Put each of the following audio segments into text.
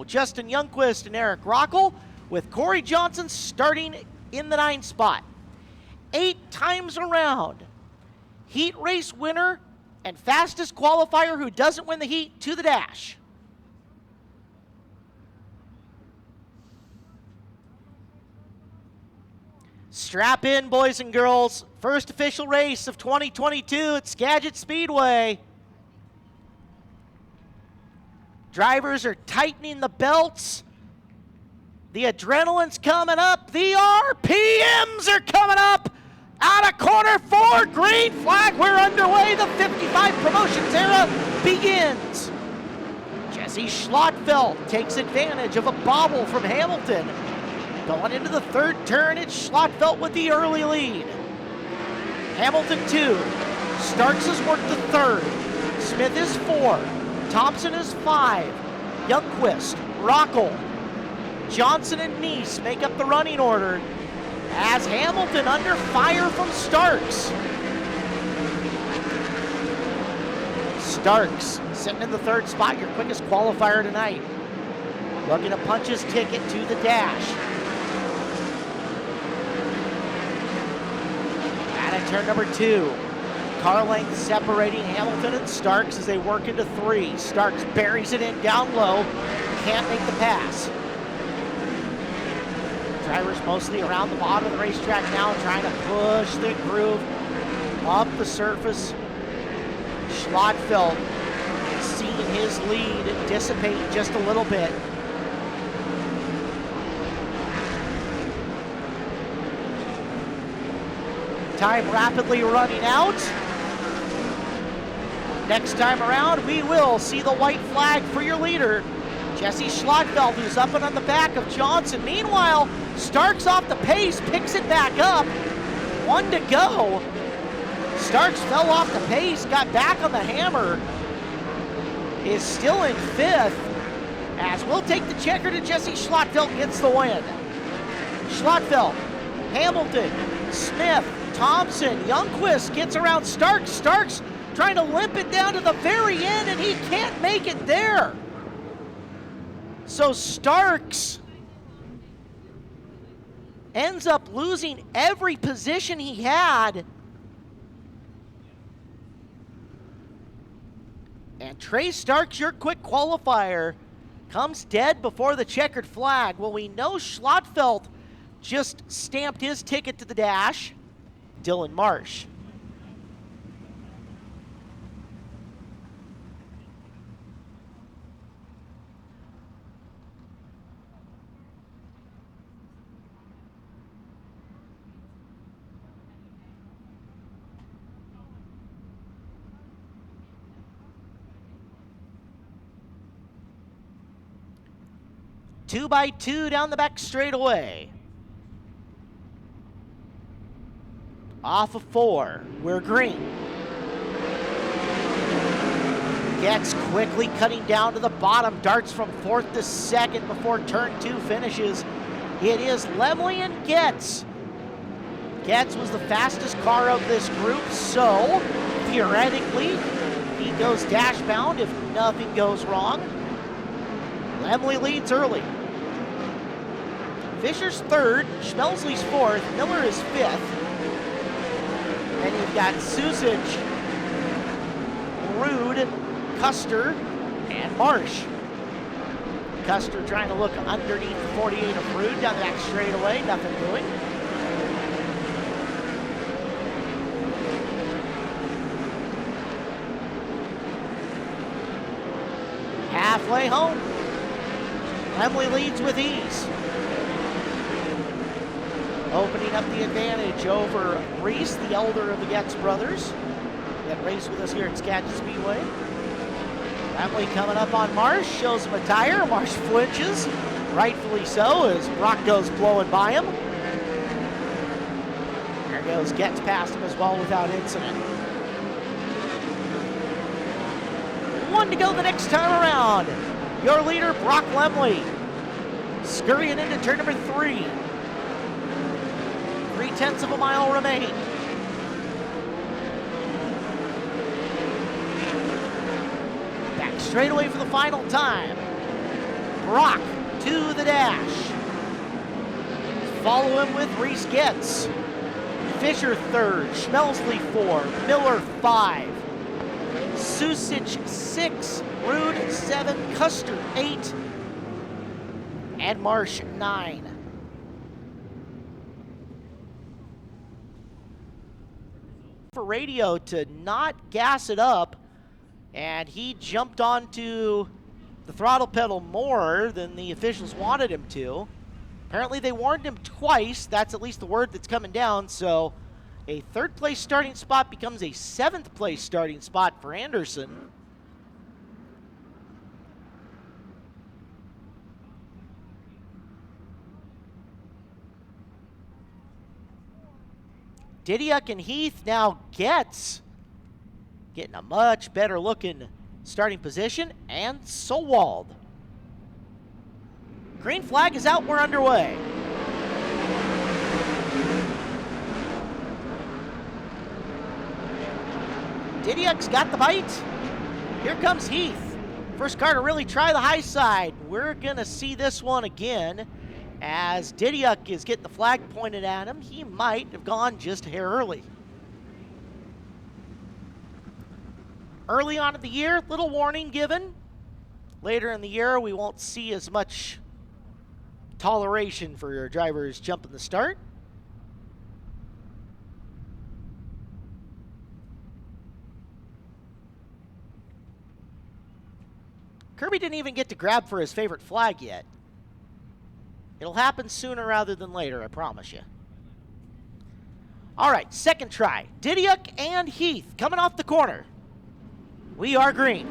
Justin Youngquist and Eric Rockel, with Corey Johnson starting in the 9th spot. 8 times around, heat race winner and fastest qualifier who doesn't win the heat to the dash. Strap in, boys and girls. First official race of 2022 at Skagit Speedway. Drivers are tightening the belts. The adrenaline's coming up. The RPMs are coming up. Out of corner 4, green flag. We're underway. The 55 Promotions era begins. Jesse Schlottfeld takes advantage of a bobble from Hamilton. Going into the 3rd turn, it's Schlottfeld with the early lead. Hamilton 2. Starks has worked the 3rd. Smith is 4. Thompson is 5. Youngquist, Rockel, Johnson, and Neese make up the running order as Hamilton under fire from Starks. Starks sitting in the 3rd spot, your quickest qualifier tonight. Looking to punch his ticket to the dash. And at turn number 2, car length separating Hamilton and Starks as they work into 3. Starks buries it in down low, can't make the pass. Drivers mostly around the bottom of the racetrack now, trying to push the groove up the surface. Schlottfeld seeing his lead dissipate just a little bit. Time rapidly running out. Next time around, we will see the white flag for your leader, Jesse Schlottfeld, who's up and on the back of Johnson. Meanwhile, Starks off the pace, picks it back up. 1 to go. Starks fell off the pace, got back on the hammer. Is still in 5th, as we'll take the checker to Jesse Schlottfeld gets the win. Schlottfeld, Hamilton, Smith, Thompson, Youngquist gets around Starks. Starks trying to limp it down to the very end, and he can't make it there. So Starks ends up losing every position he had. And Trey Starks, your quick qualifier, comes dead before the checkered flag. Well, we know Schlottfeld just stamped his ticket to the dash. Dylan Marsh. Two by two down the back straightaway. Off of 4, we're green. Getz quickly cutting down to the bottom, darts from 4th to 2nd before turn 2 finishes. It is Lemley and Getz. Getz was the fastest car of this group, so theoretically, he goes dash bound if nothing goes wrong. Lemley leads early. Fisher's 3rd, Schmelsley's 4th, Miller is 5th. Then you've got Susich, Rude, Custer, and Marsh. Custer trying to look underneath the 48 of Rude down the back straightaway, nothing doing. Halfway home. Lemley leads with ease. Opening up the advantage over Reese, the elder of the Getz brothers, that race with us here at Skagit Speedway. Lemley coming up on Marsh, shows him a tire. Marsh flinches, rightfully so, as Brock goes blowing by him. There goes Getz past him as well without incident. 1 to go the next time around. Your leader, Brock Lemley, scurrying into turn number 3. 3/10 of a mile remain. Back straight away for the final time. Brock to the dash. Follow him with Reese Getz. Fisher third, Schmelsley 4, Miller 5, Susich 6, Rude 7, Custer 8, and Marsh 9. For radio to not gas it up, and he jumped onto the throttle pedal more than the officials wanted him to. Apparently they warned him twice. That's at least the word that's coming down. So a third place starting spot becomes a seventh place starting spot for Anderson. Didiuk and Heath now getting a much better looking starting position, and Sowald. Green flag is out, we're underway. Didiuk's got the bite. Here comes Heath. First car to really try the high side. We're gonna see this one again as Didiuk is getting the flag pointed at him. He might have gone just a hair early. Early on in the year, little warning given. Later in the year, we won't see as much toleration for your drivers jumping the start. Kirby didn't even get to grab for his favorite flag yet. It'll happen sooner rather than later, I promise you. All right, second try. Didiuk and Heath coming off the corner. We are green.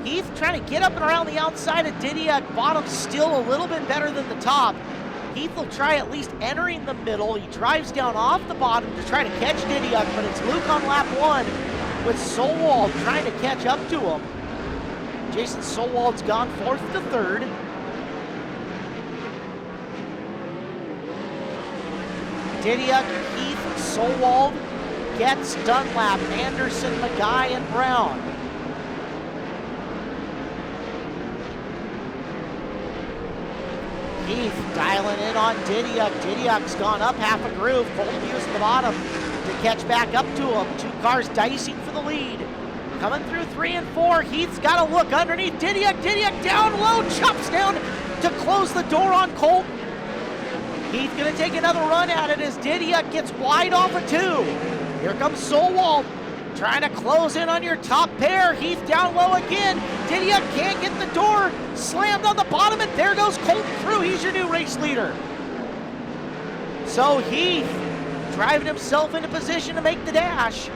Heath trying to get up and around the outside of Didiuk. Bottom still a little bit better than the top. Heath will try at least entering the middle. He drives down off the bottom to try to catch Didiuk, but it's Luke on lap 1 with Sowald trying to catch up to him. Jason Sowald's gone 4th to 3rd. Didiuk, Heath, Sowald, Getz, Dunlap, Anderson, McGuy, and Brown. Heath dialing in on Didiuk. Didiuk's gone up half a groove. Colton using the bottom to catch back up to him. Two cars dicing for the lead. Coming through 3 and 4. Heath's got a look underneath Didiuk. Didiuk down low, chops down to close the door on Colton. Heath gonna take another run at it as Didiuk gets wide off of 2. Here comes Sowald trying to close in on your top pair. Heath down low again. Didiuk can't get the door. Slammed on the bottom, and there goes Colton through. He's your new race leader. So Heath driving himself into position to make the dash.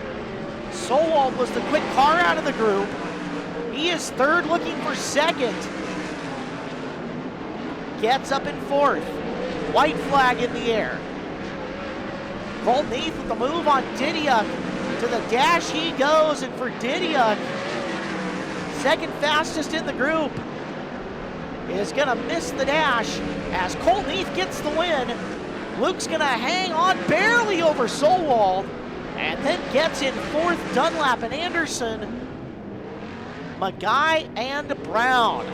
Sowald was the quick car out of the group. He is 3rd, looking for 2nd. Gets up in 4th. White flag in the air. Colton Heath with the move on Didiuk. To the dash he goes, and for Didiuk, 2nd fastest in the group, is gonna miss the dash as Colton Heath gets the win. Luke's gonna hang on barely over Sowald, and then gets in 4th Dunlap and Anderson, McGuy and Brown.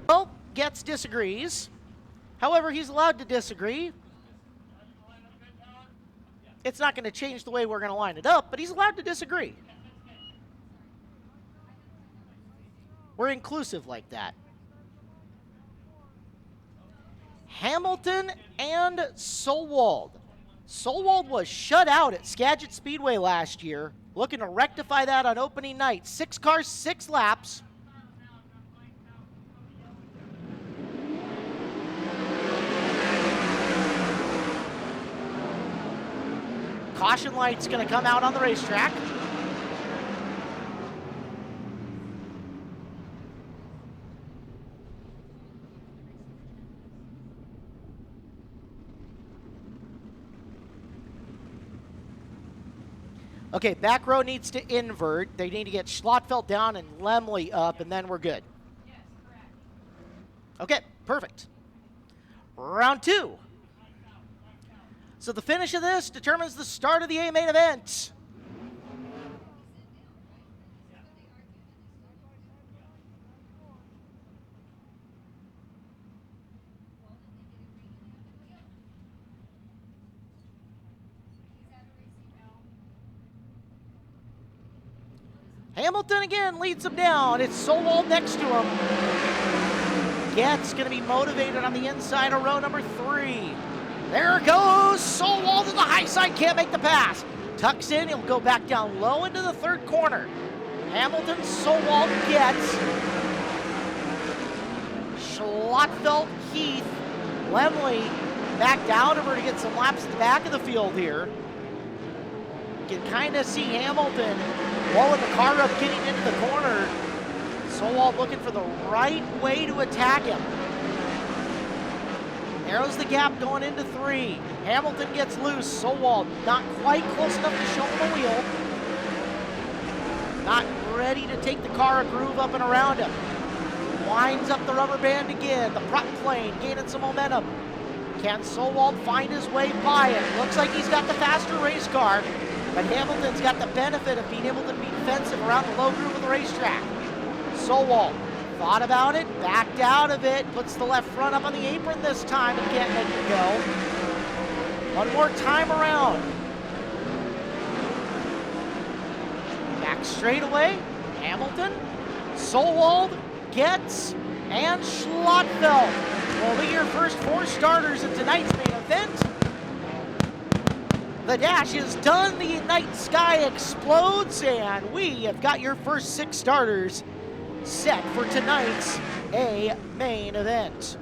Well, Getz disagrees. However, he's allowed to disagree. It's not going to change the way we're going to line it up, but he's allowed to disagree. We're inclusive like that. Hamilton and Sowald. Sowald was shut out at Skagit Speedway last year, looking to rectify that on opening night. 6 cars, 6 laps. Caution light's going to come out on the racetrack. Okay, back row needs to invert. They need to get Schlotfeld down and Lemley up, and then we're good. Yes, correct. Okay, perfect. Round 2. So the finish of this determines the start of the A main event. Hamilton again leads him down. It's Solwald next to him. Getz going to be motivated on the inside of row number 3. There goes Solwald to the high side, can't make the pass. Tucks in, he'll go back down low into the third corner. Hamilton, Solwald, Getz. Schlotfeld, Heath, Lemley back down over to get some laps at the back of the field here. You can kind of see Hamilton blowing the car up, getting into the corner. Solwald looking for the right way to attack him. Narrows the gap going into 3. Hamilton gets loose. Solwald not quite close enough to show him a wheel. Not ready to take the car a groove up and around him. Winds up the rubber band again. The prop plane gaining some momentum. Can Solwald find his way by it? Looks like he's got the faster race car, but Hamilton's got the benefit of being able to be defensive around the low groove of the racetrack. Solwald thought about it, backed out of it, puts the left front up on the apron this time and can't make it go. One more time around. Back straightaway, Hamilton, Solwald, Getz, and Schlotfeld will be your first 4 starters in tonight's main event. The dash is done, the night sky explodes, and we have got your first 6 starters set for tonight's A main event.